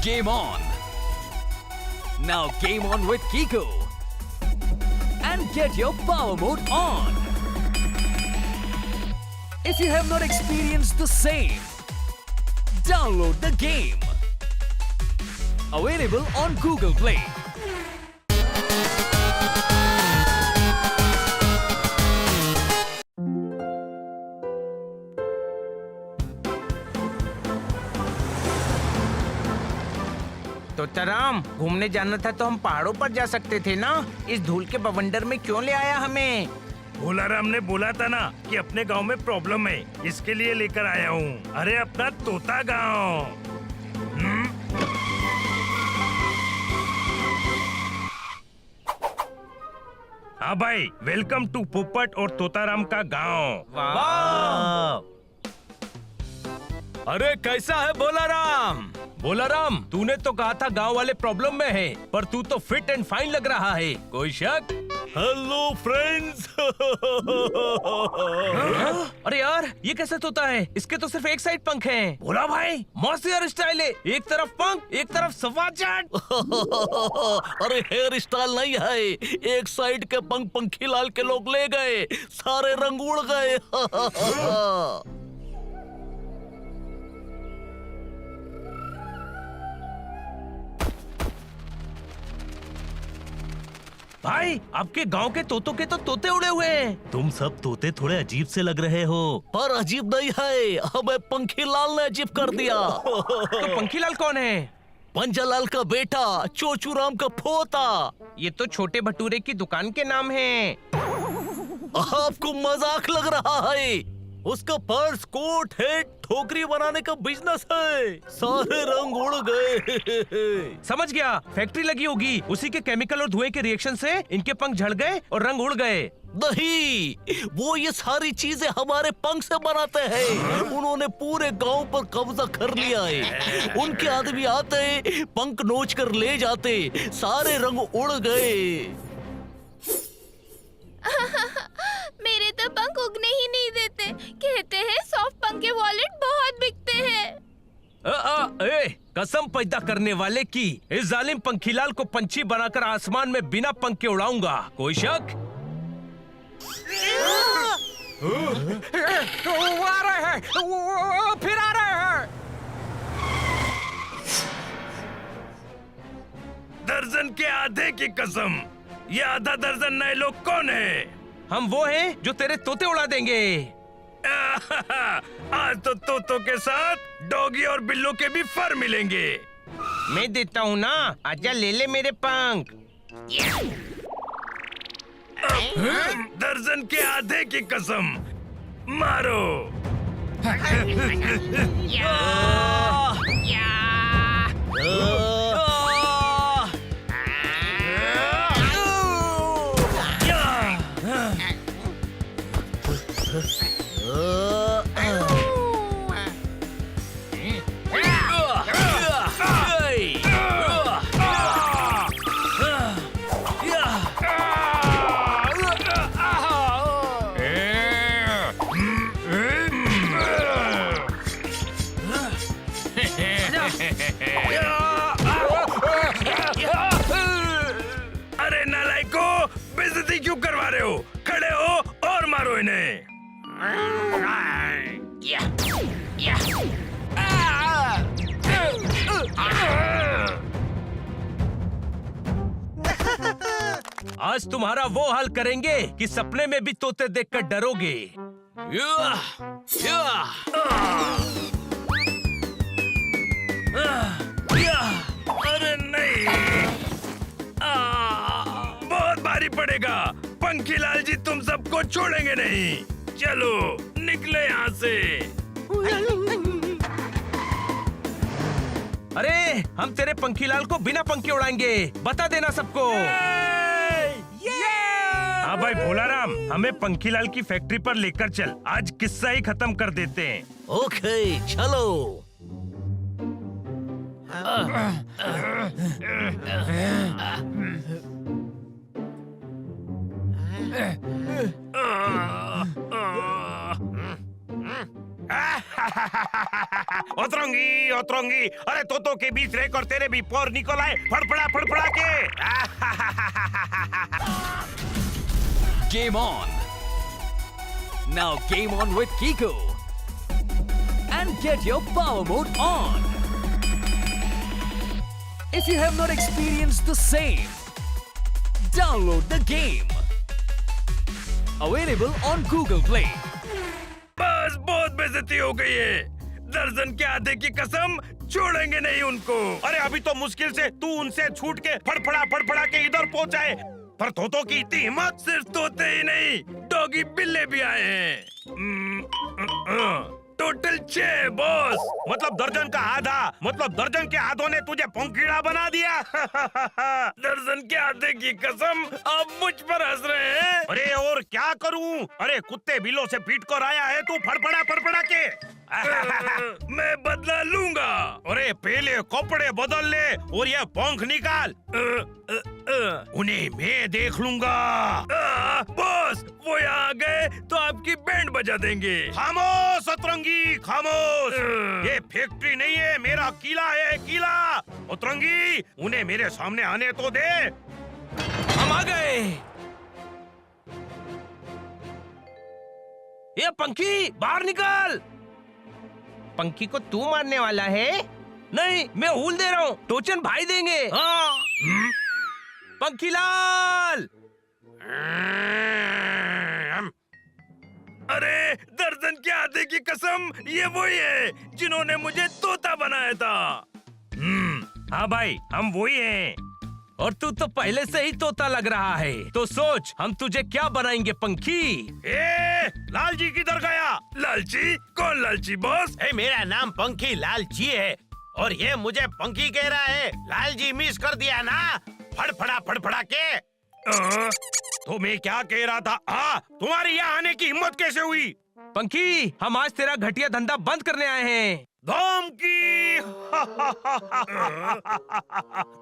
Game on! Now game on with Kiko and get your power mode on! If you have not experienced the same, download the game. Available on Google Play. तो तराम घूमने जाना था तो हम पहाड़ों पर जा सकते थे ना। इस धूल के बवंडर में क्यों ले आया हमें? भोलाराम ने बोला था ना कि अपने गांव में प्रॉब्लम है, इसके लिए लेकर आया हूँ। अरे अपना तोता गांव। हाँ भाई, वेलकम टू पोपट और तोताराम का गांव। वाह! अरे कैसा है बोलाराम? बोलाराम, तूने तो कहा था गांव वाले प्रॉब्लम में हैं, पर तू तो फिट एंड फाइन लग रहा है। कोई शक? Hello friends. अरे यार, ये कैसे तोता है? इसके तो सिर्फ एक साइड पंख हैं। बोला भाई, मस्त हेयर स्टाइल है। एक तरफ पंख, एक तरफ सफा चाट। अरे हेयर स्टाइल नहीं है, एक साइड के पंख पंखीलाल के लोग ले गए, सारे रंग उड़ गए। भाई, आपके गांव के तोतों के तो तोते उड़े हुए हैं। तुम सब तोते थोड़े अजीब से लग रहे हो। पर अजीब नहीं है, हमें पंखीलाल ने अजीब कर दिया। तो पंखीलाल कौन है? पंजालाल का बेटा, चोचूराम का पोता। ये तो छोटे भटूरे की दुकान के नाम है। आपको मजाक लग रहा है? उसका पर्स, कोट, हेड, ठोकरी बनाने का बिजनेस है। सारे रंग उड़ गए। समझ गया, फैक्ट्री लगी होगी। उसी के केमिकल और धुएं के रिएक्शन से इनके पंख झड़ गए और रंग उड़ गए। नहीं, वो ये सारी चीजें हमारे पंख से बनाते हैं। उन्होंने पूरे गांव पर कब्जा कर लिया है। उनके आदमी आते, पंख नोच कर ले जाते, सारे रंग उड़ गए। मेरे तो पंख उगने ही नहीं देते। कहते हैं सॉफ्ट पंख के वॉलेट बहुत बिकते हैं। कसम पैदा करने वाले की, इस जालिम पंखीलाल को पंछी बनाकर आसमान में बिना पंख के उड़ाऊंगा। कोई शक? वो आ रहे हैं, वो फिर आ रहे हैं। दर्जन के आधे की कसम, ये आधा दर्जन नए लोग कौन है? हम वो हैं जो तेरे तोते उड़ा देंगे। आज तो तोतों के साथ डॉगी और बिल्लों के भी फर मिलेंगे। मैं देता हूँ ना, आजा ले ले मेरे पंख। दर्जन के आधे की कसम, मारो। अरे नालायको, बेइज्जती क्यों करवा रहे हो? खड़े हो और मारो इन्हें। आज तुम्हारा वो हाल करेंगे कि सपने में भी तोते देखकर डरोगे। अरे नहीं, बहुत भारी पड़ेगा। पंखीलाल जी तुम सबको छोड़ेंगे नहीं। चलो निकले यहाँ से। अरे, हम तेरे पंखीलाल को बिना पंख के उड़ाएंगे, बता देना सबको। हाँ भाई भोलाराम, हमें पंखीलाल की फैक्ट्री पर लेकर चल। आज किस्सा ही खत्म कर देते हैं। ओके, चलो। उतरूंगी उतरूंगी। अरे तोतों के बीच रहकर तेरे भी पोर निकल आए फड़फड़ा के। Game on! Now game on with Kiko and get your power mode on. If you have not experienced the same, download the game. Available on Google Play. बस बहुत बेइज्जती हो गई है। दर्जन के आधे की कसम छोड़ेंगे नहीं उनको। अरे अभी तो मुश्किल से तू उनसे छूट के फड़फड़ा के इधर पहुंचाए, पर तोतों की इतनी हिम्मत। सिर्फ तोते ही नहीं, डॉगी बिल्ले भी आए हैं। Total 6 boss. मतलब दर्जन का आधा, मतलब दर्जन के आधों ने तुझे पंखीड़ा बना दिया। दर्जन के आधे की कसम आप मुझ पर हंस रहे हैं। अरे और क्या करूं? अरे कुत्ते बिल्लों से पीट कर आया है तू फड़फड़ा के। मैं बदला लूंगा। अरे पहले कपड़े बदल ले और ये पंख निकाल। उन्हें मैं देख लूंगा। बॉस वो यहाँ आ गए तो आपकी बैंड बजा देंगे। खामोश सतरंगी खामोश। ये फैक्ट्री नहीं है, मेरा किला है किला। सतरंगी उन्हें मेरे सामने आने तो दे। हम आ गए। ये पंखी बाहर निकल। पंखी को तू मारने वाला है? नहीं, मैं हूल दे रहा हूँ, टोचन भाई देंगे। हाँ। पंखीलाल। अरे दर्जन के आधे की कसम ये वही है जिन्होंने मुझे तोता बनाया था। हाँ भाई हम वही हैं। और तू तो पहले से ही तोता लग रहा है, तो सोच हम तुझे क्या बनाएंगे पंखी। ए, लालजी किधर गया? लालची? कौन लालची बॉस? मेरा नाम पंखी लालची है और ये मुझे पंखी कह रहा है। लालजी मिस कर दिया ना, फड़फड़ा के। तो मैं क्या कह रहा था? तुम्हारी यहाँ आने की हिम्मत कैसे हुई? पंखी हम आज तेरा घटिया धंधा बंद करने आए हैं। धमकी।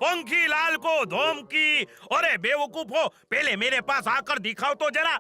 पंखी लाल को धमकी। अरे बेवकूफो, पहले मेरे पास आकर दिखाओ तो जरा।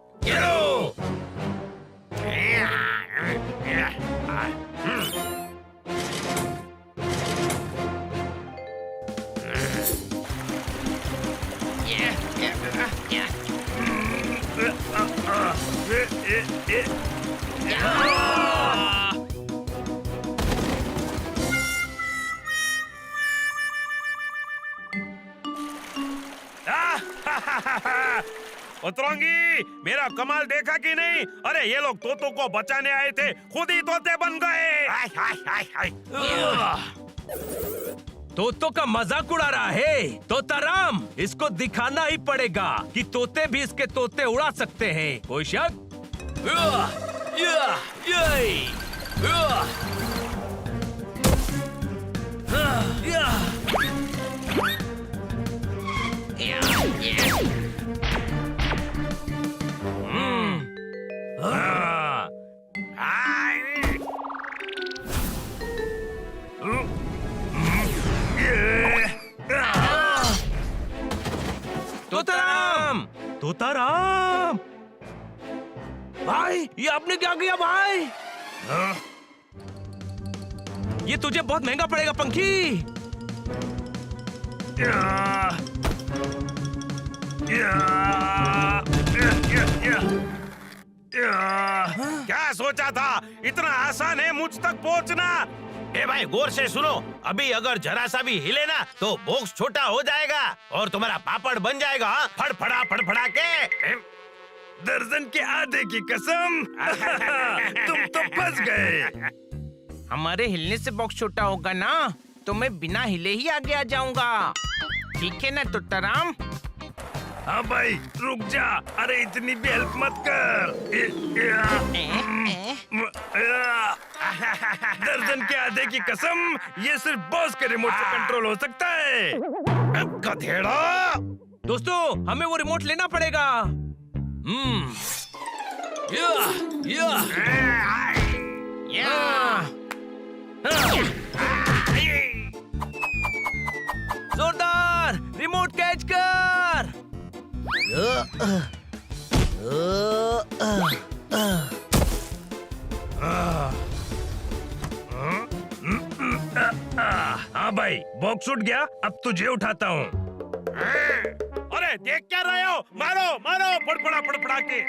उतरोंगी, मेरा कमाल देखा कि नहीं? अरे ये लोग तोतों को बचाने आए थे, खुद ही तोते बन गए। तोतों का मजाक उड़ा रहा है। तोताराम, इसको दिखाना ही पड़ेगा कि तोते भी इसके तोते उड़ा सकते हैं। कोई शक? तोताराम, तोताराम भाई, ये आपने क्या किया भाई? ये तुझे बहुत महंगा पड़ेगा पंखी। क्या सोचा था इतना आसान है मुझ तक पहुंचना? ए भाई गौर से सुनो, अभी अगर जरा सा भी हिले ना तो बॉक्स छोटा हो जाएगा और तुम्हारा पापड़ बन जाएगा। फड़फड़ा के। दर्जन के आधे की कसम। तुम तो फंस गए। हमारे हिलने से बॉक्स छोटा होगा ना, तो मैं बिना हिले ही आगे आ जाऊंगा। ठीक है ना तोताराम? हाँ भाई रुक जा। अरे इतनी भी हेल्प मत कर। दर्जन के आधे की कसम, ये सिर्फ बॉस के रिमोट से कंट्रोल हो सकता है। गधेड़ा। दोस्तों हमें वो रिमोट लेना पड़ेगा। जोरदार रिमोट कैच कर। भाई बॉक्स उठ गया, अब तुझे उठाता हूँ। अरे देख क्या रहे हो, मारो मारो फड़फड़ा के।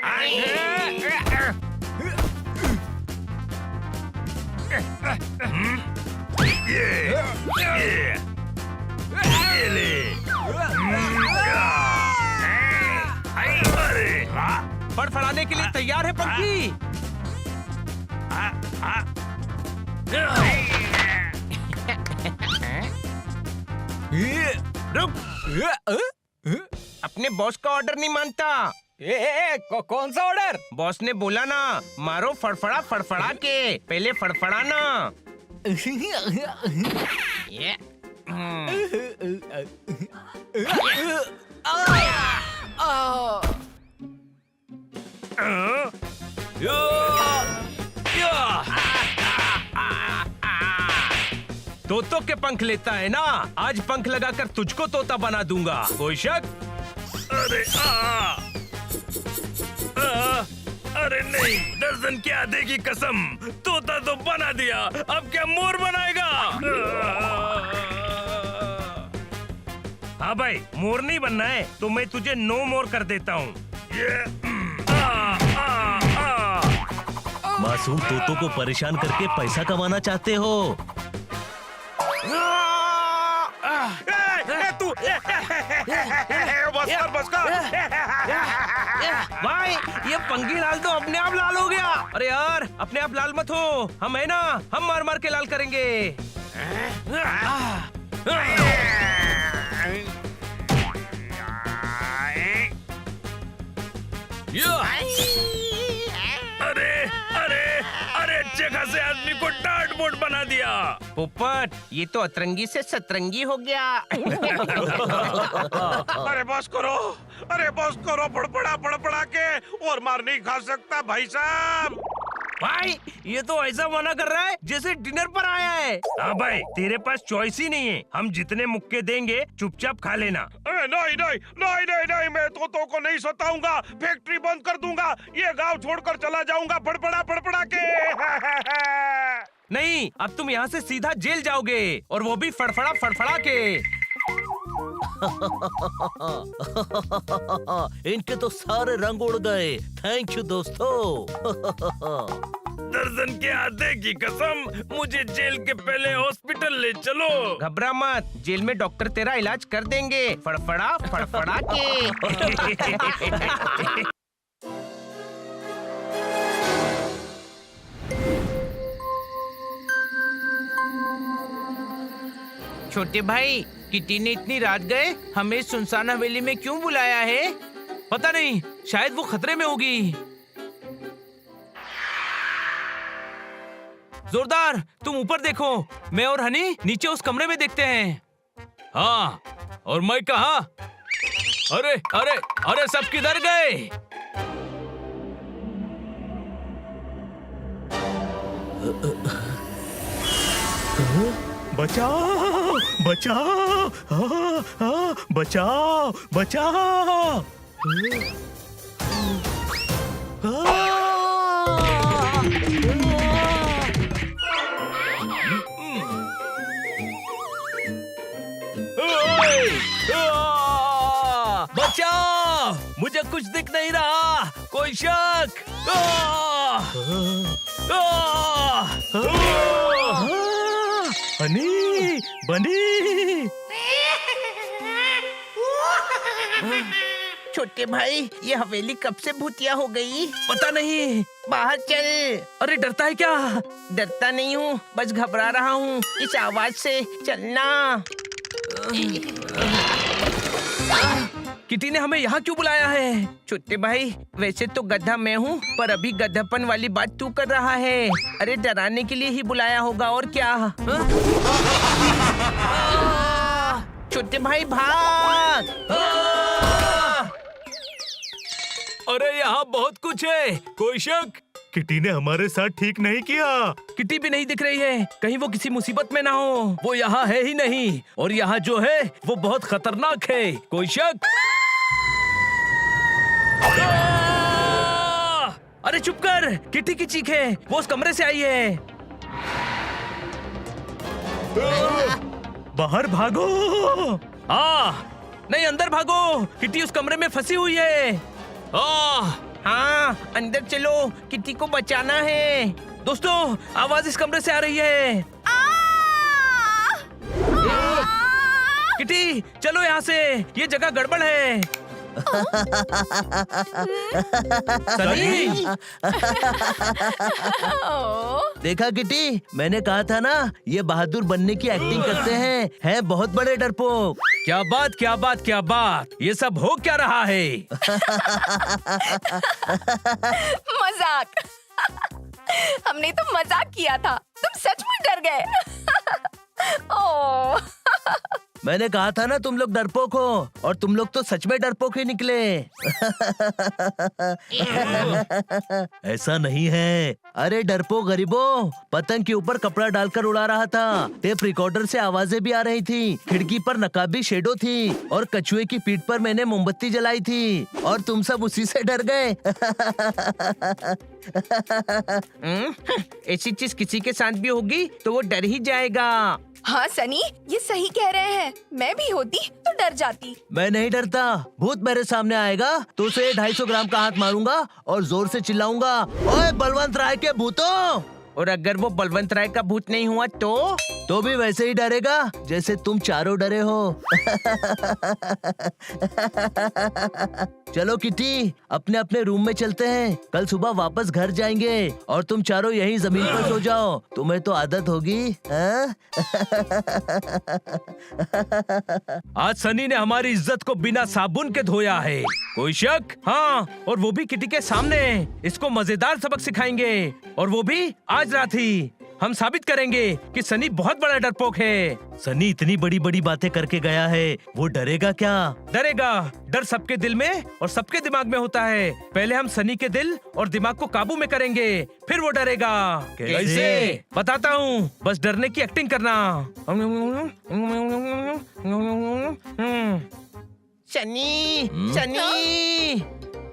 ये ले। अरे फड़फड़ाने के लिए तैयार है पंखी? रुक, अपने बॉस का ऑर्डर नहीं मानता। कौन सा ऑर्डर? बॉस ने बोला ना, मारो फड़फड़ा फड़फड़ा के, पहले फड़फड़ाना। ये, तोतों के पंख लेता है ना, आज पंख लगाकर तुझको तोता बना दूंगा, कोई शक? अरे अरे नहीं, दर्जन के आधे की कसम, तोता तो बना दिया, अब क्या मोर बनाएगा? हाँ भाई, मोर नहीं बनना है तो मैं तुझे नो मोर कर देता हूँ। मासूम तोतों को परेशान करके पैसा कमाना चाहते हो? तू बस कर। भाई ये पंखी लाल तो अपने आप लाल हो गया। अरे यार अपने आप लाल मत हो, हम है ना, हम मार मार के लाल करेंगे। अरे अरे अरे अच्छे खासे आदमी को टाट बोट बना दिया। पोपट, ये तो अतरंगी से सतरंगी हो गया। अरे बस करो फड़फड़ा के, और मार नहीं खा सकता भाई साहब। भाई ये तो ऐसा मना कर रहा है जैसे डिनर पर आया है। हाँ भाई, तेरे पास चॉइस ही नहीं है, हम जितने मुक्के देंगे चुपचाप खा लेना। नहीं, मैं तोतों को नहीं सताऊंगा, फैक्ट्री बंद कर दूंगा, ये गांव छोड़कर चला जाऊंगा फड़फड़ा के। नहीं, अब तुम यहाँ से सीधा जेल जाओगे, और वो भी फड़फड़ा के। इनके तो सारे रंग उड़ गए। थैंक यू दोस्तों। दर्जन के आधे की कसम, मुझे जेल के पहले हॉस्पिटल ले चलो। घबरा मत, जेल में डॉक्टर तेरा इलाज कर देंगे, फड़फड़ा के। छोटे भाई, किटी ने इतनी रात गए हमें सुनसान हवेली में क्यों बुलाया है? पता नहीं, शायद वो खतरे में होगी। जोरदार, तुम ऊपर देखो, मैं और हनी नीचे उस कमरे में देखते हैं। हाँ, और मैं कहाँ? अरे अरे अरे, सब किधर गए? बचाओ बचाओ, बचाओ बचाओ। बचाओ, मुझे कुछ दिख नहीं रहा, कोई शक? हनी बनी। छोटे भाई, ये हवेली कब से भूतिया हो गई? पता नहीं। बाहर चल। अरे डरता है क्या? डरता नहीं हूँ, बस घबरा रहा हूँ इस आवाज से। चलना। किटी ने हमें यहाँ क्यों बुलाया है? छोटे भाई, वैसे तो गधा मैं हूँ, पर अभी गधापन वाली बात तू कर रहा है। अरे डराने के लिए ही बुलाया होगा, और क्या? छोटे भाई भाग। अरे यहाँ बहुत कुछ है, कोई शक? किटी ने हमारे साथ ठीक नहीं किया। किटी भी नहीं दिख रही है, कहीं वो किसी मुसीबत में ना हो। वो यहाँ है ही नहीं, और यहाँ जो है वो बहुत खतरनाक है, कोई शक? अरे चुप कर, किटी की चीख है, वो उस कमरे से आई है। बाहर भागो। नहीं, अंदर भागो। किटी उस कमरे में फंसी हुई है। हाँ, अंदर चलो, किटी को बचाना है। दोस्तों, आवाज इस कमरे से आ रही है। किटी, चलो यहाँ से, ये जगह गड़बड़ है। सनी, देखा किटी, मैंने कहा था ना, ये बहादुर बनने की एक्टिंग करते हैं बहुत बड़े डरपोक। क्या बात, क्या बात, क्या बात। ये सब हो क्या रहा है? मजाक। हमने तो मजाक किया था, तुम सच में डर गए। ओह, मैंने कहा था ना तुम लोग डरपोक हो, और तुम लोग तो सच में डरपोक ही निकले। ऐसा नहीं है। अरे डरपोक गरीबों, पतंग के ऊपर कपड़ा डालकर उड़ा रहा था। टेप रिकॉर्डर से आवाजें भी आ रही थी। खिड़की पर नकाबी शेडो थी, और कछुए की पीठ पर मैंने मोमबत्ती जलाई थी, और तुम सब उसी से डर गए। ऐसी चीज किसी के साथ भी होगी तो वो डर ही जाएगा। हाँ सनी, ये सही कह रहे हैं। मैं भी होती तो डर जाती। मैं नहीं डरता। भूत मेरे सामने आएगा तो उसे 250 ग्राम का हाथ मारूंगा और जोर से चिल्लाऊंगा, ओए बलवंत राय के भूतों। और अगर वो बलवंत राय का भूत नहीं हुआ तो भी वैसे ही डरेगा जैसे तुम चारों डरे हो। चलो किटी, अपने अपने रूम में चलते हैं। कल सुबह वापस घर जाएंगे और तुम चारों यहीं जमीन पर सो जाओ। तुम्हें तो आदत होगी। आज सनी ने हमारी इज्जत को बिना साबुन के धोया है। कोई शक? हाँ, और वो भी किटी के सामने। इसको मजेदार सबक सिखाएंगे, और वो भी आज रात ही। हम साबित करेंगे कि सनी बहुत बड़ा डरपोक है। सनी इतनी बड़ी बड़ी बातें करके गया है, वो डरेगा क्या? डरेगा। डर सबके दिल में और सबके दिमाग में होता है। पहले हम सनी के दिल और दिमाग को काबू में करेंगे, फिर वो डरेगा। कैसे? बताता हूँ, बस डरने की एक्टिंग करना। सनी, सनी।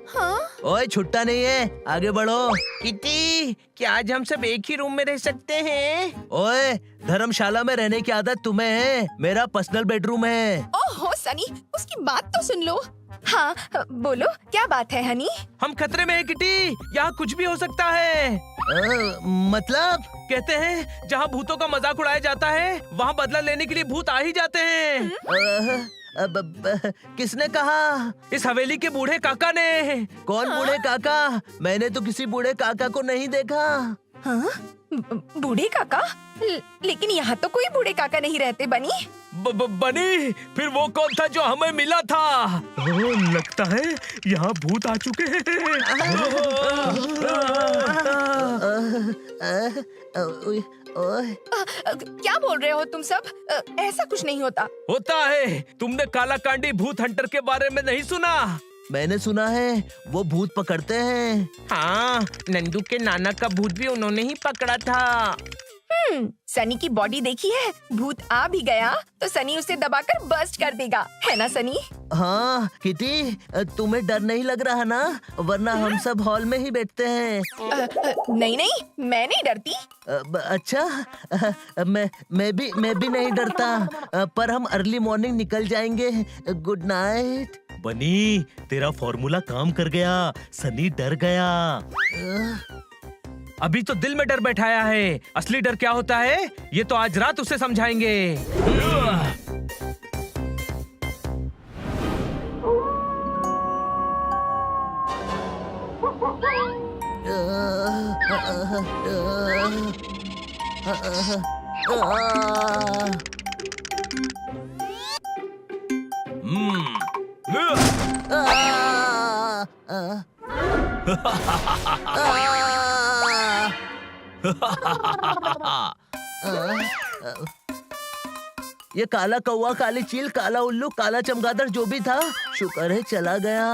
हाँ? ओए छुट्टा नहीं है, आगे बढ़ो। किटी, क्या आज हम सब एक ही रूम में रह सकते हैं? ओए, धर्मशाला में रहने की आदत तुम्हें है, मेरा पर्सनल बेडरूम है। ओहो सनी, उसकी बात तो सुन लो। हाँ, बोलो क्या बात है हनी? हम खतरे में है किटी, यहाँ कुछ भी हो सकता है। मतलब? कहते हैं जहाँ भूतों का मजाक उड़ाया जाता है, वहाँ बदला लेने के लिए भूत आ ही जाते हैं। किसने कहा? इस हवेली के बूढ़े काका ने। कौन बूढ़े काका? मैंने तो किसी बूढ़े काका को नहीं देखा। हाँ? बूढ़े काका? लेकिन यहाँ तो कोई बूढ़े काका नहीं रहते बनी। बनी, फिर वो कौन था जो हमें मिला था? लगता है यहाँ भूत आ चुके हैं। क्या बोल रहे हो तुम सब? ऐसा कुछ नहीं होता। होता है। तुमने कालाकांडी भूत हंटर के बारे में नहीं सुना? मैंने सुना है, वो भूत पकड़ते हैं। हाँ, नंदू के नाना का भूत भी उन्होंने ही पकड़ा था। सनी की बॉडी देखी है? भूत आ भी गया तो सनी उसे दबाकर बस्ट कर देगा, है ना सनी? हाँ किटी, तुम्हें डर नहीं लग रहा ना? वरना हम सब हॉल में ही बैठते हैं। नहीं नहीं, मैं नहीं डरती। अच्छा, मैं भी नहीं डरता, पर हम अर्ली मॉर्निंग निकल जाएंगे। Good night. बनी, तेरा फॉर्मूला काम कर गया। सनी डर गया। अभी तो दिल में डर बैठाया है, असली डर क्या होता है ये तो आज रात उसे समझाएंगे। ये काला कौवा, काली चील, काला उल्लू, काला चमगादड़ जो भी था, शुक्र है चला गया।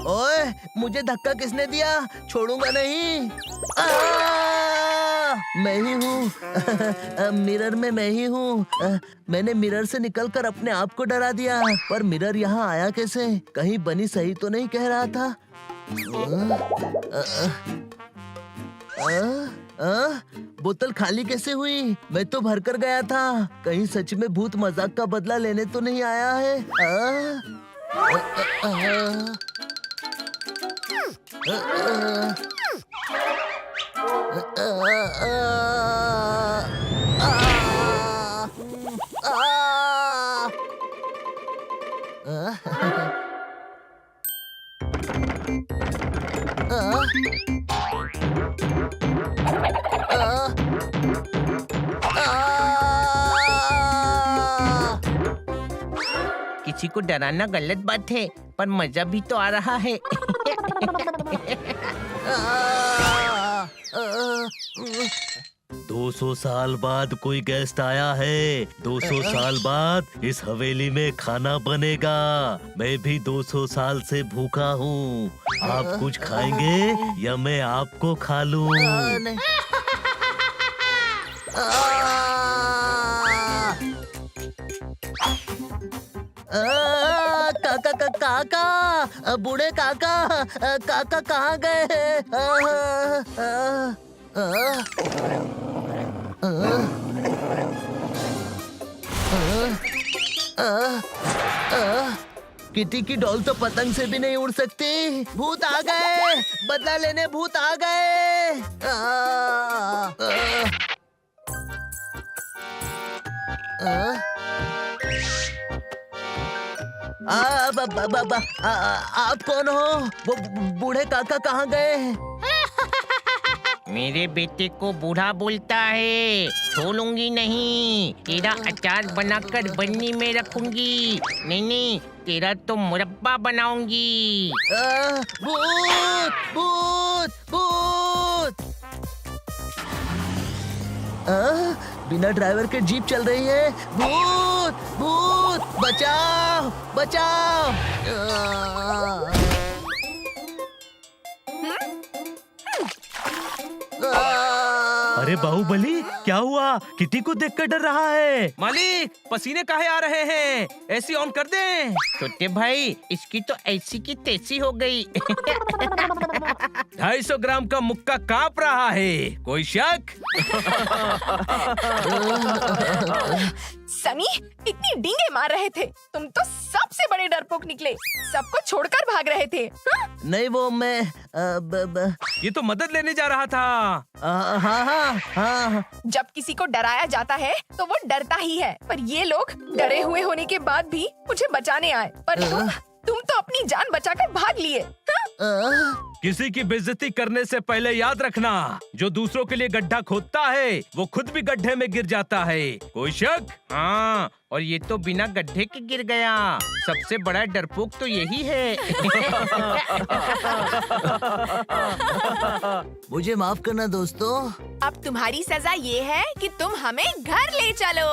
ओए, मुझे धक्का किसने दिया? छोड़ूंगा नहीं। मैं ही हूँ। मिरर में मैं ही हूँ। मैंने मिरर से निकलकर अपने आप को डरा दिया, पर मिरर यहाँ आया कैसे? कहीं बनी सही तो नहीं कह रहा था? बोतल खाली कैसे हुई? मैं तो भर कर गया था। कहीं सच में भूत मजाक का बदला लेने तो नहीं आया है? किसी को डराना गलत बात है, पर मजा भी तो आ रहा है। 200 साल बाद कोई गेस्ट आया है। 200 साल बाद इस हवेली में खाना बनेगा। मैं भी 200 साल से भूखा हूँ। आप कुछ खाएंगे या मैं आपको खा लूं? काका काका, बूढ़े काका, काका कहाँ गए? किटी की डॉल तो पतंग से भी नहीं उड़ सकती। भूत आ गए, बदला लेने भूत आ गए। आप कौन हो? वो बूढ़े काका कहाँ गए? मेरे बेटे को बूढ़ा बोलता है, छोड़ूंगी नहीं। तेरा अचार बनाकर बन्नी में रखूंगी। नहीं, तेरा तो मुरब्बा बनाऊंगी। भूत भूत भूत! बिना ड्राइवर के जीप चल रही है। भूत भूत, बचाओ बचाओ! अरे बाहुबली, क्या हुआ? किटी को देखकर डर रहा है। मालिक, पसीने काहे आ रहे हैं? एसी ऑन कर दे। छोटे भाई, इसकी तो ऐसी की तैसी हो गई। 250 ग्राम का मुक्का कांप रहा है। कोई शक? सनी, इतनी डींगे मार रहे थे। तुम तो सबसे बड़े डरपोक निकले। सबको छोड़कर भाग रहे थे। नहीं, वो मैं ये तो मदद लेने जा रहा था। हाँ। जब किसी को डराया जाता है तो वो डरता ही है, पर ये लोग डरे हुए होने के बाद भी मुझे बचाने आए। पर तुम तो अपनी जान बचाकर भाग लिए। किसी की बेइज्जती करने से पहले याद रखना, जो दूसरों के लिए गड्ढा खोदता है वो खुद भी गड्ढे में गिर जाता है। कोई शक? हाँ, और ये तो बिना गड्ढे के गिर गया। सबसे बड़ा डरपोक तो यही है। मुझे माफ करना दोस्तों। अब तुम्हारी सजा ये है कि तुम हमें घर ले चलो।